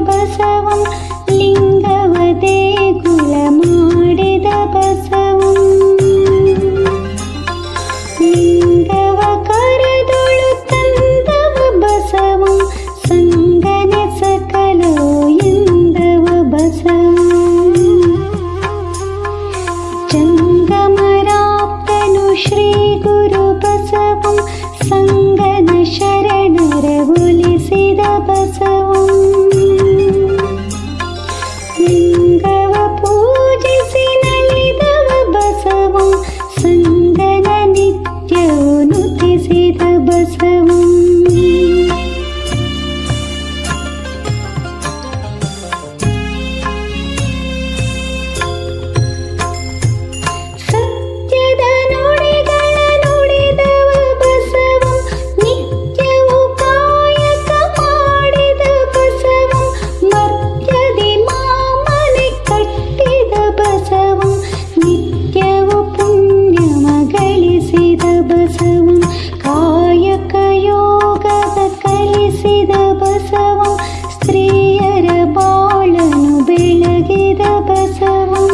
ಬಸವಂ ಲಿಂಗವ ದೇಗುಲ ಮಾಡಿದ ಬಸವಂ ಲಿಂಗವ ಕರದೊಳು ತಂದವ ಬಸವಂ ಸಂಗನೆ ಸಕಲೋ ಎಂದವ ಬಸವಂ ಜಂಗಮರಾಪ್ತನು ಶ್ರೀ ಗುರು ಬಸವಂ ಸಂಗನ ಶರಣರ ಒಲಿಸಿದ ಬಸವಂ ಲಿಂಗವ ಪೂಜಿಸಿ ನಲಿದವ ಬಸವಂ ಸಂಗನ ನಿತ್ಯವೂ ನುತಿಸಿದ ಬಸವಂ ಸತ್ಯದ ನುಡಿಗಳ ನುಡಿದವ ಬಸವಂ ನಿತ್ಯವೂ ಕಾಯಕ ಮಾಡಿದ ಬಸವಂ ಮರ್ತ್ಯದಿ ಮಾಮನೆ ಕಟ್ಟಿದ ಬಸವಂ ನಿತ್ಯವೂ ಪುಣ್ಯಮ ಗಳಿಸಿದ ಬಸವಂ ಕಾಯಕ ಯೋಗದ ಕಲಿಸಿದ ಬಸವಂ ಸ್ತ್ರೀಯರ ಬಾಳನು ಬೆಳಗಿದ ಬಸವಂ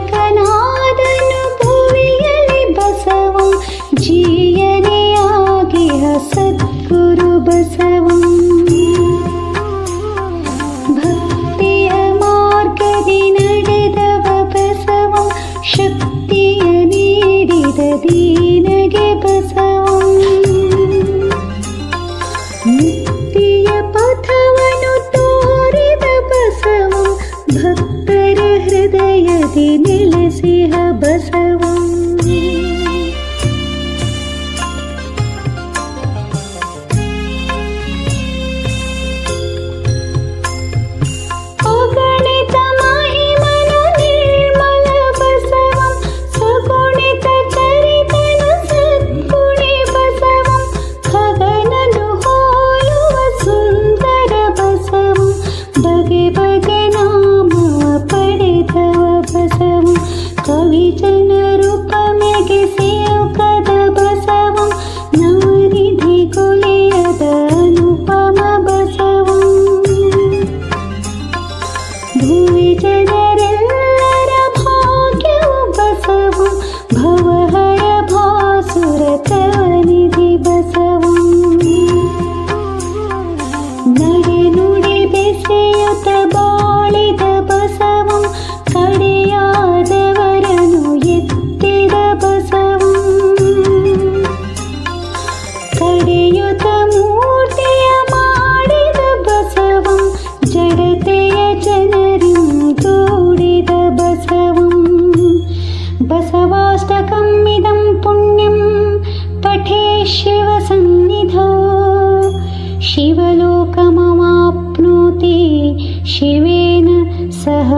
ನಾಯಕನಾದನು ಭುವಿಯಲ್ಲಿ ಬಸವಂ ಜೀಯನೆಯಾಗಿಹ ಸದ್ಗುರು ಬಸವಂ ಭಕ್ತಿಯ ಮಾರ್ಗದಿ ನಡೆದವ ಬಸವಂ ಶಕ್ತಿಯ ನೀಡಿದ ದೀನಗೆ ಬಸವಂ ಮುಕ್ತಿಯ ಪಥವನ್ನು ತೋರಿದ ಬಸವಂ ಭಕ್ತರ ಹೃದಯದಿ ನೆಲೆಸಿಹ ಬಸವಂ ಅಗಣಿತ ಮಹಿಮನು ನಿರ್ಮಲ ಬಸವಂ ಸಗುಣಿತ ಚರಿತನು ಸದ್ಗುಣಿ ಬಸವಂ ಖಗನನು ಹೋಲುವ ಸುಂದರ ಬಸವಂ ಬಗೆ ಬಗೆ ನಾಮವ ಪಡೆದವ ಬಸವಂ ಕವಿ ಜನರು ಪಮೆಗೆಸಿಯುಕದ ಬಸವಂ ನವನಿಧಿ ಕೊಲೆಯದ ಅನುಪಮ ಬಸವಂ ಭುವಿ ಜನರೆಲ್ಲರ ಭಾಗ್ಯವು ಬಸವಂ ಭವಹರ ಭಾಸುರ ತವನಿಧಿ ಬಸವಂ ನಡೆ ನುಡಿ ಬೆಸೆಯುತ್ತ ಬಾಳಿದ ಬಸವಂ ಕಡೆಯಾದವರನು ಎತ್ತಿದ ಬಸವಂ ಕಡೆಯುತ ಮೂರ್ತಿಯ ಮಾಡಿದ ಬಸವಂ ಜಡತೆಯ ಜನರಿಂದೂಡಿದ ಬಸವಂ ಬಸವಾಷ್ಟಕಂ ಇದಂ ಪುಣ್ಯಂ ಪಠೇ ಶಿವ ಸನ್ನಿಧೌ ಶಿವಲೋಕಮವಾಪ್ನೋತಿ ಶಿವೇನ ಸಹ